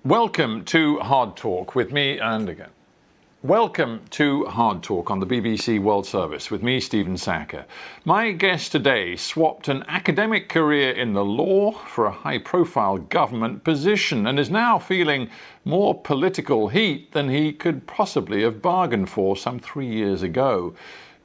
Welcome to Hard Talk with me, and again. Welcome to Hard Talk on the BBC World Service with me, Stephen Sackur. My guest today swapped an academic career in the law for a high-profile government position and is now feeling more political heat than he could possibly have bargained for some 3 years ago.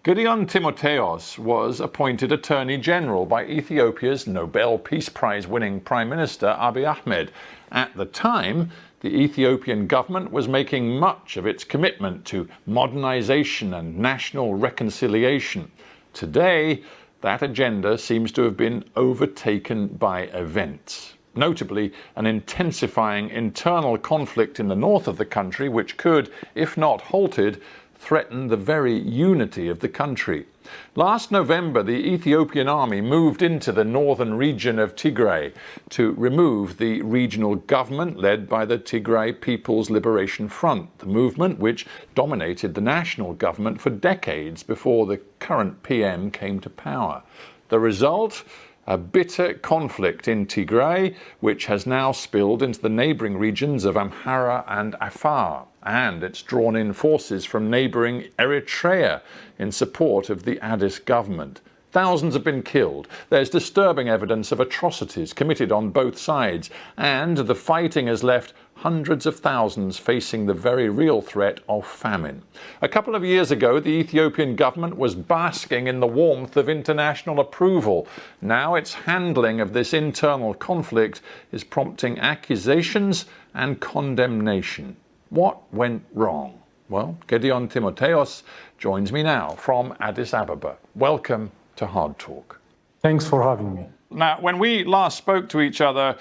Gedion Timothewo was appointed Attorney General by Ethiopia's Nobel Peace Prize winning Prime Minister Abiy Ahmed. At the time, the Ethiopian government was making much of its commitment to modernization and national reconciliation. Today, that agenda seems to have been overtaken by events. Notably, an intensifying internal conflict in the north of the country, which could, if not halted, threaten the very unity of the country. Last November, the Ethiopian army moved into the northern region of Tigray to remove the regional government led by the Tigray People's Liberation Front, the movement which dominated the national government for decades before the current PM came to power. The result? A bitter conflict in Tigray, which has now spilled into the neighbouring regions of Amhara and Afar, and it's drawn in forces from neighbouring Eritrea in support of the Addis government. Thousands have been killed. There's disturbing evidence of atrocities committed on both sides, and the fighting has left hundreds of thousands facing the very real threat of famine. A couple of years ago, the Ethiopian government was basking in the warmth of international approval. Now its handling of this internal conflict is prompting accusations and condemnation. What went wrong? Well, Gedion Timothewo joins me now from Addis Ababa. Welcome to Hard Talk. Thanks for having me. Now, when we last spoke to each other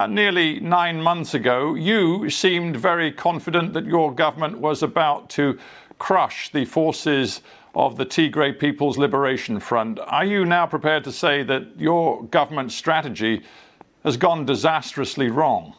nearly 9 months ago, you seemed very confident that your government was about to crush the forces of the Tigray People's Liberation Front. Are you now prepared to say that your government strategy has gone disastrously wrong?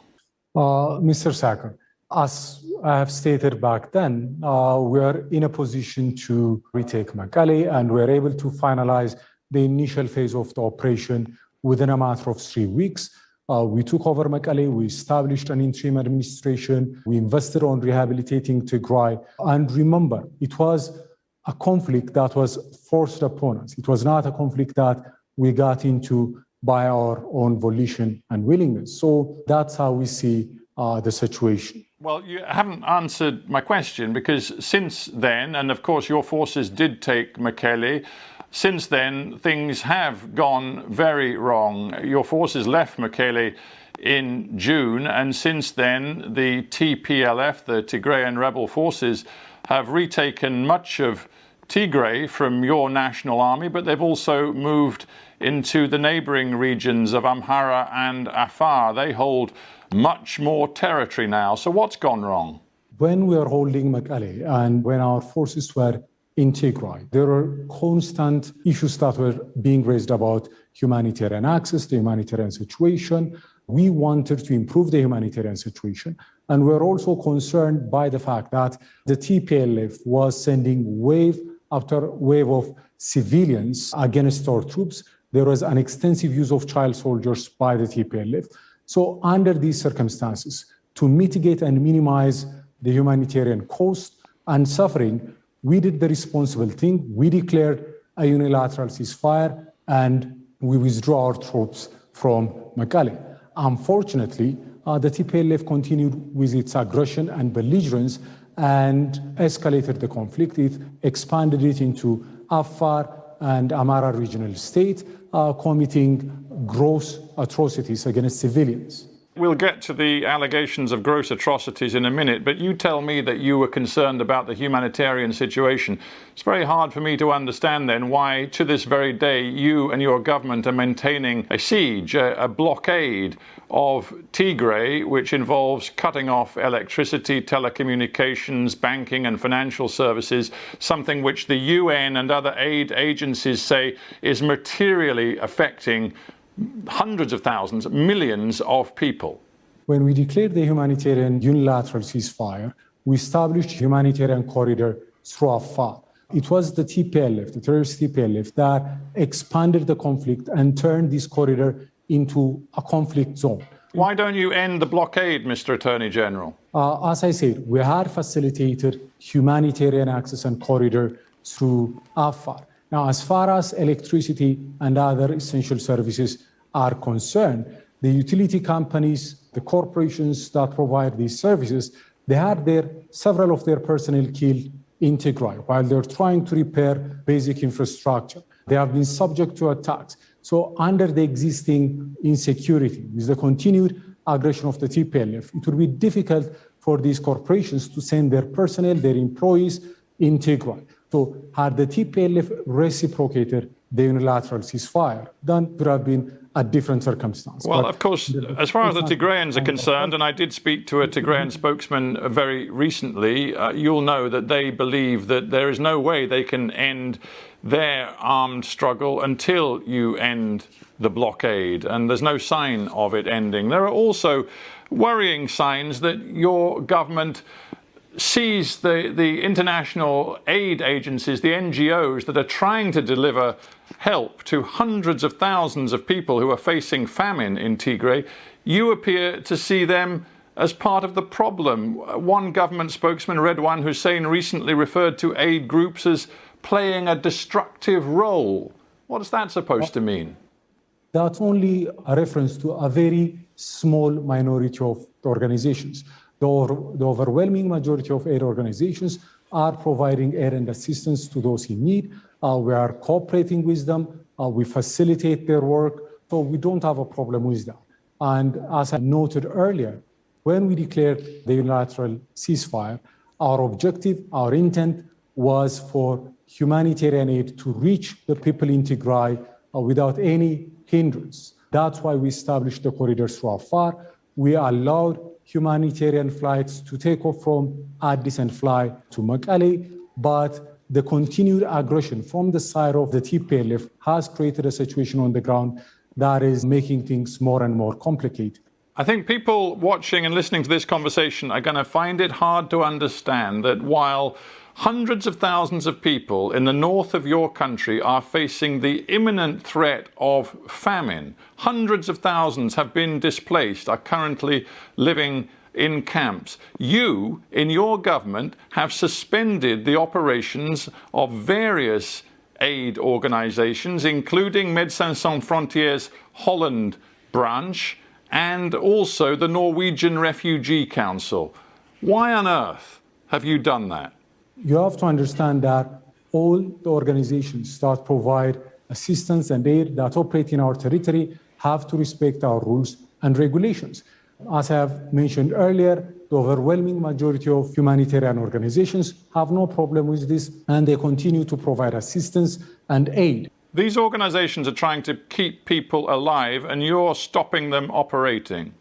Mr. Sackur, as I have stated back then, we are in a position to retake Mekelle, and we are able to finalize the initial phase of the operation within a matter of 3 weeks. We took over Mekelle, we established an interim administration, we invested on rehabilitating Tigray. And remember, it was a conflict that was forced upon us. It was not a conflict that we got into by our own volition and willingness. So that's how we see the situation. Well, you haven't answered my question, because since then, and of course your forces did take Mekelle, since then things have gone very wrong. Your forces left Mekelle in June, and since then the TPLF, the Tigrayan rebel forces, have retaken much of Tigray from your national army, but they've also moved into the neighbouring regions of Amhara and Afar. They hold much more territory now. So what's gone wrong? When we are holding Mekelle and when our forces were in Tigray, there are constant issues that were being raised about humanitarian access, the humanitarian situation. We wanted to improve the humanitarian situation. And we're also concerned by the fact that the TPLF was sending wave after wave of civilians against our troops. There was an extensive use of child soldiers by the TPLF. So under these circumstances, to mitigate and minimize the humanitarian cost and suffering, we did the responsible thing. We declared a unilateral ceasefire and we withdrew our troops from Mekelle. Unfortunately, the TPLF continued with its aggression and belligerence and escalated the conflict. It expanded it into Afar and Amhara regional state, committing gross atrocities against civilians. We'll get to the allegations of gross atrocities in a minute, but you tell me that you were concerned about the humanitarian situation. It's very hard for me to understand then why, to this very day, you and your government are maintaining a siege, a blockade of Tigray, which involves cutting off electricity, telecommunications, banking and financial services, something which the UN and other aid agencies say is materially affecting hundreds of thousands, millions of people. When we declared the humanitarian unilateral ceasefire, we established a humanitarian corridor through Afar. It was the TPLF, the terrorist TPLF, that expanded the conflict and turned this corridor into a conflict zone. Why don't you end the blockade, Mr. Attorney General? As I said, we had facilitated humanitarian access and corridor through Afar. Now, as far as electricity and other essential services are concerned, the utility companies, the corporations that provide these services, they had several of their personnel killed in Tigray while they're trying to repair basic infrastructure. They have been subject to attacks. So under the existing insecurity, with the continued aggression of the TPLF, it would be difficult for these corporations to send their personnel, their employees in Tigray. So had the TPLF reciprocated the unilateral ceasefire, then it would have been a different circumstance. Well, of course, as far as the Tigrayans are concerned, and I did speak to a Tigrayan spokesman very recently, you'll know that they believe that there is no way they can end their armed struggle until you end the blockade, and there's no sign of it ending. There are also worrying signs that your government sees the international aid agencies, the NGOs that are trying to deliver help to hundreds of thousands of people who are facing famine in Tigray. You appear to see them as part of the problem. One government spokesman, Redwan Hussein, recently referred to aid groups as playing a destructive role. What is that supposed to mean? That's only a reference to a very small minority of organizations. The overwhelming majority of aid organizations are providing aid and assistance to those in need. We are cooperating with them. We facilitate their work. So we don't have a problem with that. And as I noted earlier, when we declared the unilateral ceasefire, our objective, our intent was for humanitarian aid to reach the people in Tigray without any hindrance. That's why we established the corridors through Afar. We allowed humanitarian flights to take off from Addis and fly to Mekelle, but the continued aggression from the side of the TPLF has created a situation on the ground that is making things more and more complicated. I think people watching and listening to this conversation are going to find it hard to understand that while hundreds of thousands of people in the north of your country are facing the imminent threat of famine, hundreds of thousands have been displaced, are currently living in camps. You, in your government, have suspended the operations of various aid organizations, including Médecins Sans Frontières Holland branch and also the Norwegian Refugee Council. Why on earth have you done that? You have to understand that all the organizations that provide assistance and aid that operate in our territory have to respect our rules and regulations. As I have mentioned earlier, the overwhelming majority of humanitarian organizations have no problem with this, and they continue to provide assistance and aid. These organizations are trying to keep people alive, and you're stopping them operating.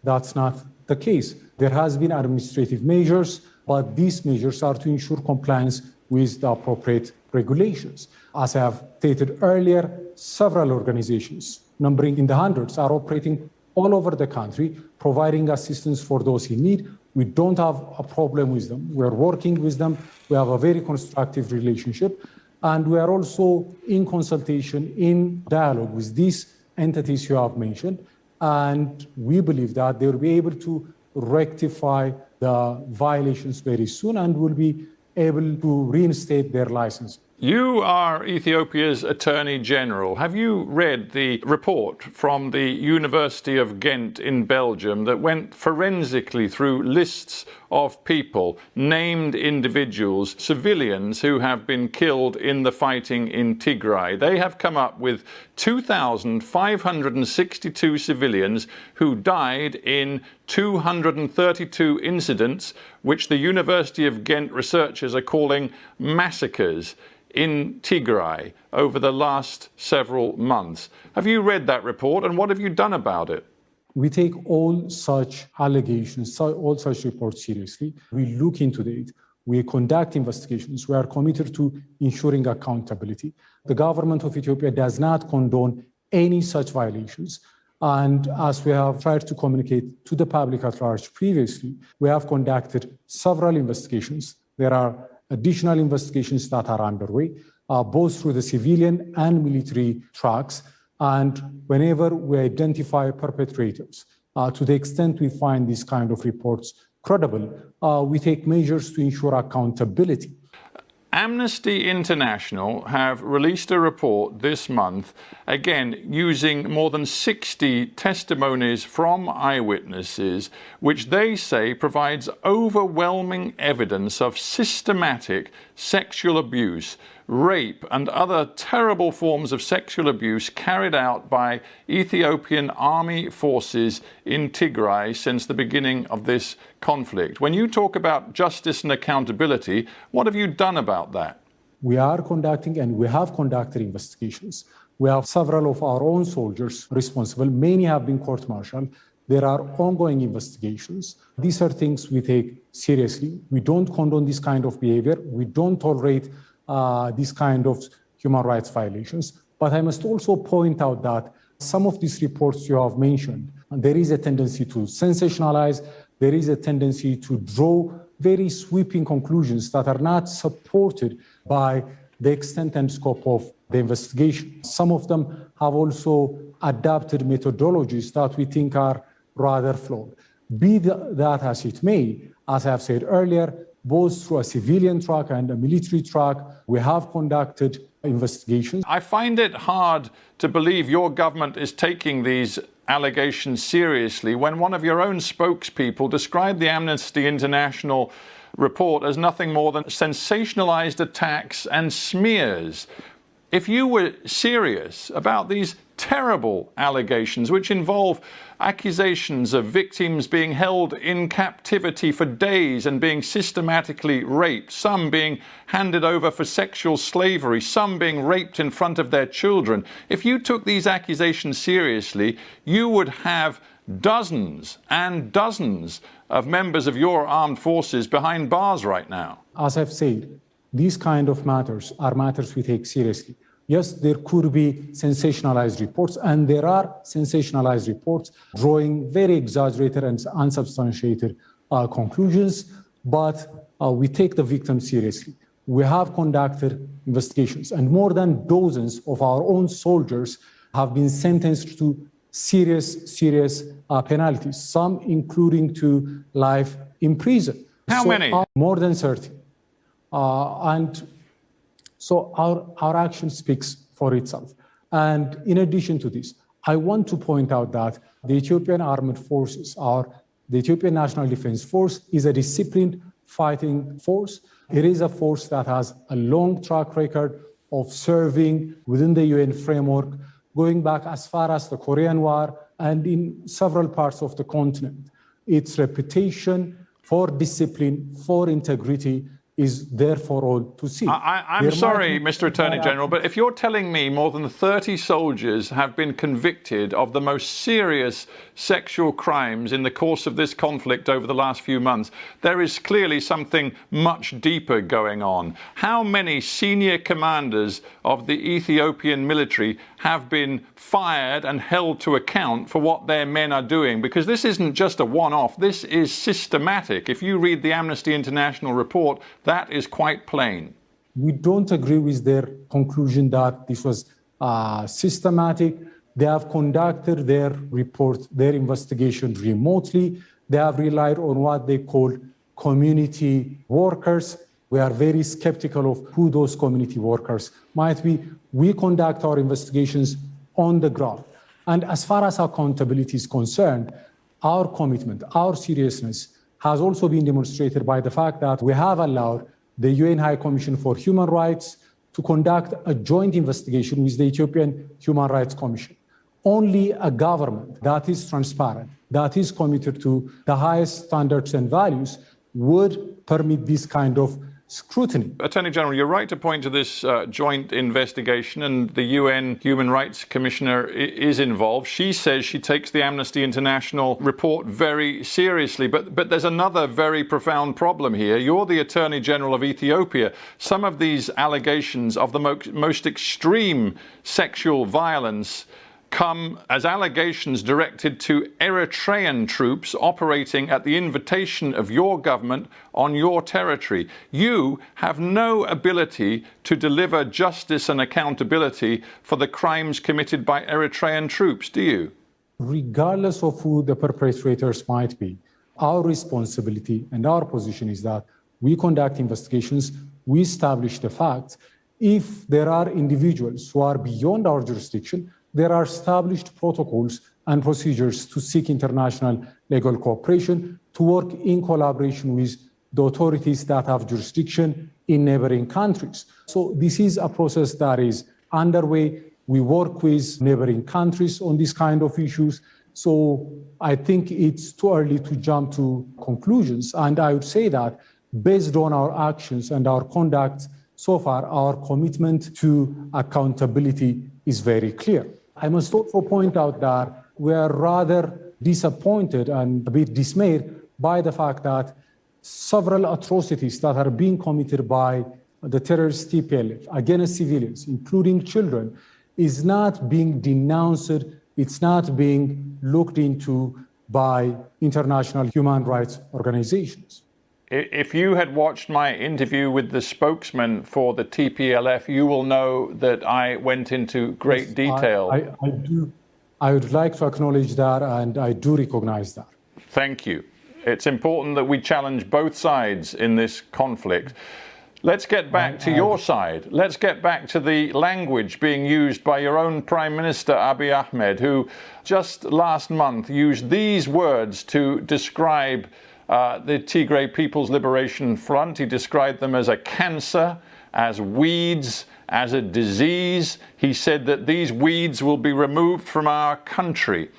That's not the case. There has been administrative measures, but these measures are to ensure compliance with the appropriate regulations. As I have stated earlier, several organizations, numbering in the hundreds, are operating all over the country, providing assistance for those in need. We don't have a problem with them. We are working with them. We have a very constructive relationship. And we are also in consultation, in dialogue with these entities you have mentioned. And we believe that they will be able to rectify the violations very soon and will be able to reinstate their license. You are Ethiopia's Attorney General. Have you read the report from the University of Ghent in Belgium that went forensically through lists of people, named individuals, civilians who have been killed in the fighting in Tigray? They have come up with 2,562 civilians who died in 232 incidents, which the University of Ghent researchers are calling massacres in Tigray over the last several months. Have you read that report, and what have you done about it? We take all such allegations, all such reports seriously. We look into it. We conduct investigations. We are committed to ensuring accountability. The government of Ethiopia does not condone any such violations. And as we have tried to communicate to the public at large previously, we have conducted several investigations. There are additional investigations that are underway, both through the civilian and military tracks. And whenever we identify perpetrators, To the extent we find these kind of reports credible, we take measures to ensure accountability. Amnesty International have released a report this month, again using more than 60 testimonies from eyewitnesses, which they say provides overwhelming evidence of systematic sexual abuse, rape and other terrible forms of sexual abuse carried out by Ethiopian army forces in Tigray since the beginning of this conflict. When you talk about justice and accountability, what have you done about that? We are conducting and we have conducted investigations. We have several of our own soldiers responsible. Many have been court-martialed. There are ongoing investigations. These are things we take seriously. We don't condone this kind of behavior. We don't tolerate these kind of human rights violations. But I must also point out that some of these reports you have mentioned, there is a tendency to sensationalize. There is a tendency to draw very sweeping conclusions that are not supported by the extent and scope of the investigation. Some of them have also adapted methodologies that we think are rather flawed. Be that as it may, as I have said earlier, both through a civilian track and a military track, we have conducted investigations. I find it hard to believe your government is taking these allegations seriously when one of your own spokespeople described the Amnesty International report as nothing more than sensationalized attacks and smears. If you were serious about these terrible allegations, which involve accusations of victims being held in captivity for days and being systematically raped, some being handed over for sexual slavery, some being raped in front of their children, if you took these accusations seriously, you would have dozens and dozens of members of your armed forces behind bars right now. As I've said, these kind of matters are matters we take seriously. Yes, there could be sensationalized reports, and there are sensationalized reports drawing very exaggerated and unsubstantiated conclusions, but we take the victims seriously. We have conducted investigations, and more than dozens of our own soldiers have been sentenced to serious penalties, some including to life in prison. How many? More than 30. So our action speaks for itself. And in addition to this, I want to point out that the Ethiopian Armed Forces, the Ethiopian National Defense Force, is a disciplined fighting force. It is a force that has a long track record of serving within the UN framework, going back as far as the Korean War and in several parts of the continent. Its reputation for discipline, for integrity, is there for all to see. I'm sorry, Mr. Attorney General, but if you're telling me more than 30 soldiers have been convicted of the most serious sexual crimes in the course of this conflict over the last few months, there is clearly something much deeper going on. How many senior commanders of the Ethiopian military have been fired and held to account for what their men are doing? Because this isn't just a one-off, this is systematic. If you read the Amnesty International report, that is quite plain. We don't agree with their conclusion that this was systematic. They have conducted their report, their investigation remotely. They have relied on what they call community workers. We are very skeptical of who those community workers might be. We conduct our investigations on the ground. And as far as accountability is concerned, our commitment, our seriousness has also been demonstrated by the fact that we have allowed the UN High Commission for Human Rights to conduct a joint investigation with the Ethiopian Human Rights Commission. Only a government that is transparent, that is committed to the highest standards and values would permit this kind of scrutiny. Attorney General, you're right to point to this joint investigation, and the UN Human Rights Commissioner is involved. She says she takes the Amnesty International report very seriously, but there's another very profound problem here. You're the Attorney General of Ethiopia. Some of these allegations of the most extreme sexual violence come as allegations directed to Eritrean troops operating at the invitation of your government on your territory. You have no ability to deliver justice and accountability for the crimes committed by Eritrean troops, do you? regardless of who the perpetrators might be, our responsibility and our position is that we conduct investigations, we establish the facts. If there are individuals who are beyond our jurisdiction, there are established protocols and procedures to seek international legal cooperation, to work in collaboration with the authorities that have jurisdiction in neighboring countries. So this is a process that is underway. We work with neighboring countries on these kind of issues. So I think it's too early to jump to conclusions. And I would say that based on our actions and our conduct so far, our commitment to accountability is very clear. I must also point out that we are rather disappointed and a bit dismayed by the fact that several atrocities that are being committed by the terrorist TPLF against civilians, including children, is not being denounced, it's not being looked into by international human rights organizations. If you had watched my interview with the spokesman for the TPLF, you will know that I went into great detail. I would like to acknowledge that, and I do recognize that. Thank you. It's important that we challenge both sides in this conflict. Let's get back to your side. Let's get back to the language being used by your own Prime Minister, Abiy Ahmed, who just last month used these words to describe the Tigray People's Liberation Front. He described them as a cancer, as weeds, as a disease. He said that these weeds will be removed from our country.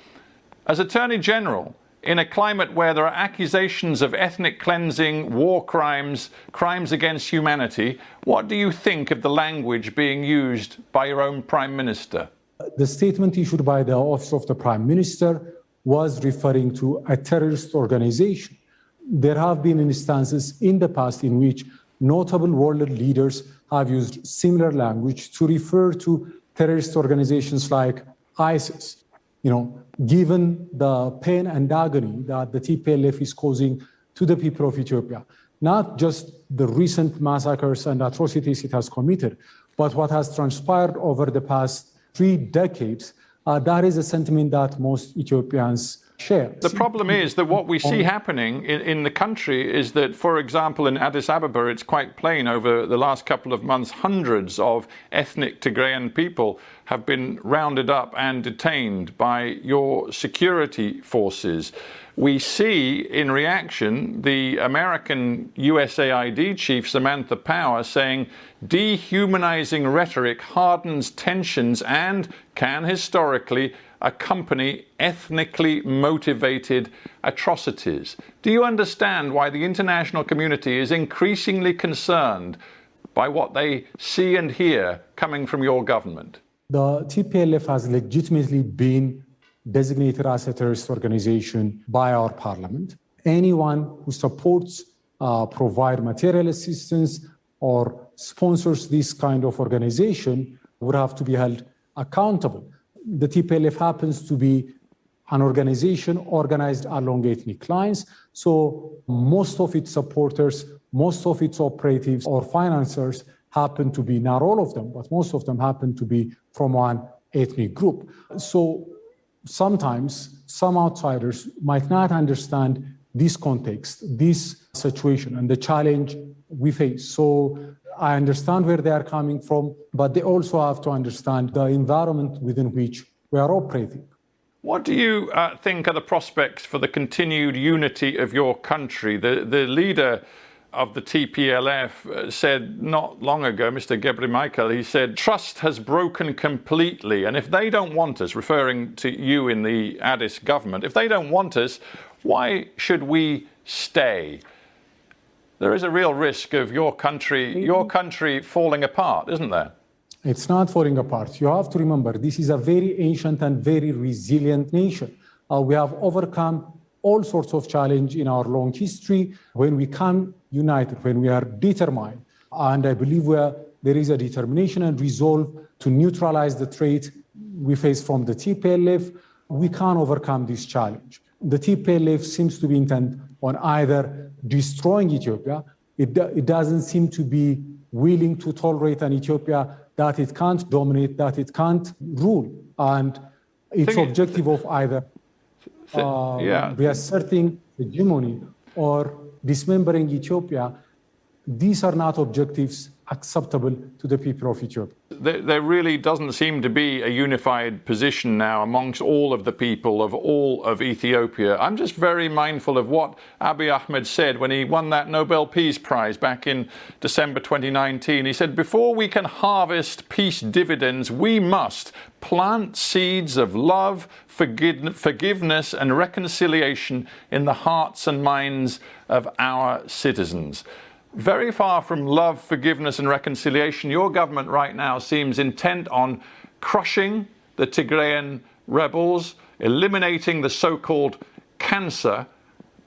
As Attorney General, in a climate where there are accusations of ethnic cleansing, war crimes, crimes against humanity, what do you think of the language being used by your own Prime Minister? The statement issued by the Office of the Prime Minister was referring to a terrorist organization. There have been instances in the past in which notable world leaders have used similar language to refer to terrorist organizations like ISIS. Given the pain and agony that the TPLF is causing to the people of Ethiopia, not just the recent massacres and atrocities it has committed, but what has transpired over the past 3 decades, that is a sentiment that most Ethiopians share. The problem is that what we see happening in the country is that, for example, in Addis Ababa, it's quite plain over the last couple of months, hundreds of ethnic Tigrayan people have been rounded up and detained by your security forces. We see, in reaction, the American USAID chief, Samantha Power, saying dehumanizing rhetoric hardens tensions and can historically accompany ethnically motivated atrocities. Do you understand why the international community is increasingly concerned by what they see and hear coming from your government? The TPLF has legitimately been designated as a terrorist organization by our parliament. Anyone who supports, provide material assistance or sponsors this kind of organization would have to be held accountable. The TPLF happens to be an organization organized along ethnic lines, so most of its supporters, most of its operatives or financiers happen to be, not all of them, but most of them happen to be from one ethnic group. So sometimes some outsiders might not understand this context, this situation, and the challenge we face. So I understand where they are coming from, but they also have to understand the environment within which we are operating. What do you think are the prospects for the continued unity of your country? The leader of the TPLF said not long ago, Mr. Gebremichael, he said, trust has broken completely. And if they don't want us, referring to you in the Addis government, if they don't want us, why should we stay? There is a real risk of your country falling apart, isn't there? It's not falling apart. You have to remember, this is a very ancient and very resilient nation. We have overcome all sorts of challenge in our long history when we come united, when we are determined. And I believe there is a determination and resolve to neutralize the threat we face from the TPLF. We can overcome this challenge. The TPLF seems to be intent on either destroying Ethiopia. It doesn't seem to be willing to tolerate an Ethiopia that it can't dominate, that it can't rule. And its objective of either reasserting hegemony or dismembering Ethiopia, these are not objectives acceptable to the people of Ethiopia. There really doesn't seem to be a unified position now amongst all of the people of all of Ethiopia. I'm just very mindful of what Abiy Ahmed said when he won that Nobel Peace Prize back in December 2019. He said, before we can harvest peace dividends, we must plant seeds of love, forgiveness and reconciliation in the hearts and minds of our citizens. Very far from love, forgiveness and reconciliation, your government right now seems intent on crushing the Tigrayan rebels, eliminating the so-called cancer,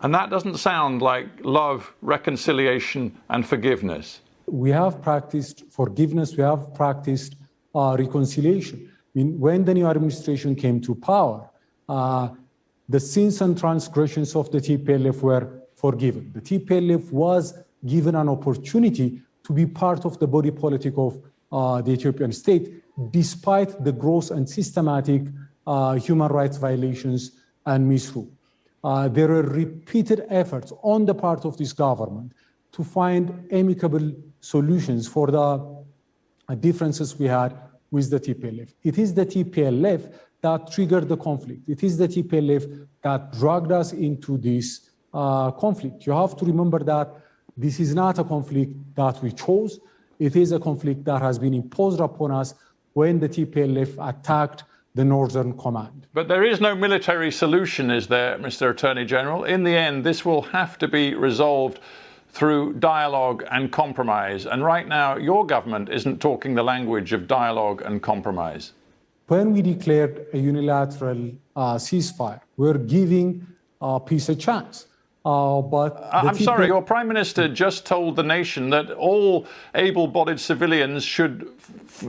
and that doesn't sound like love, reconciliation and forgiveness. We have practiced forgiveness, we have practiced reconciliation. I mean, when the new administration came to power, the sins and transgressions of the TPLF were forgiven. The TPLF was given an opportunity to be part of the body politic of the Ethiopian state, despite the gross and systematic human rights violations and misrule. There were repeated efforts on the part of this government to find amicable solutions for the differences we had with the TPLF. It is the TPLF that triggered the conflict. It is the TPLF that dragged us into this conflict. You have to remember that this is not a conflict that we chose. It is a conflict that has been imposed upon us when the TPLF attacked the Northern Command. But there is no military solution, is there, Mr. Attorney General? In the end, this will have to be resolved through dialogue and compromise. And right now, your government isn't talking the language of dialogue and compromise. When we declared a unilateral ceasefire, we're giving peace a chance. I'm sorry, your Prime Minister just told the nation that all able-bodied civilians should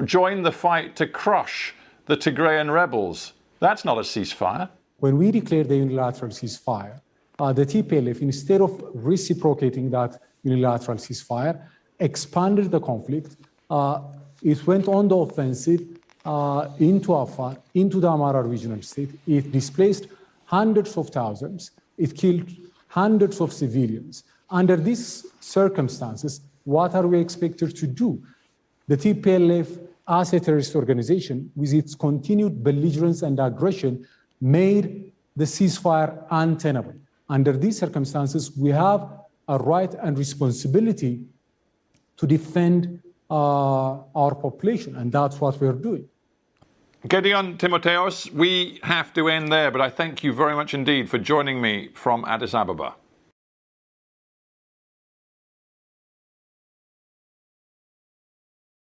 join the fight to crush the Tigrayan rebels. That's not a ceasefire. When we declared the unilateral ceasefire, the TPLF, instead of reciprocating that unilateral ceasefire, expanded the conflict. It went on the offensive into Afar, into the Amara regional state. It displaced hundreds of thousands. It killed hundreds of civilians. Under these circumstances, what are we expected to do? The TPLF, as a terrorist organization, with its continued belligerence and aggression, made the ceasefire untenable. Under these circumstances, we have a right and responsibility to defend our population, and that's what we're doing. Gedion, Timothewo, we have to end there, but I thank you very much indeed for joining me from Addis Ababa.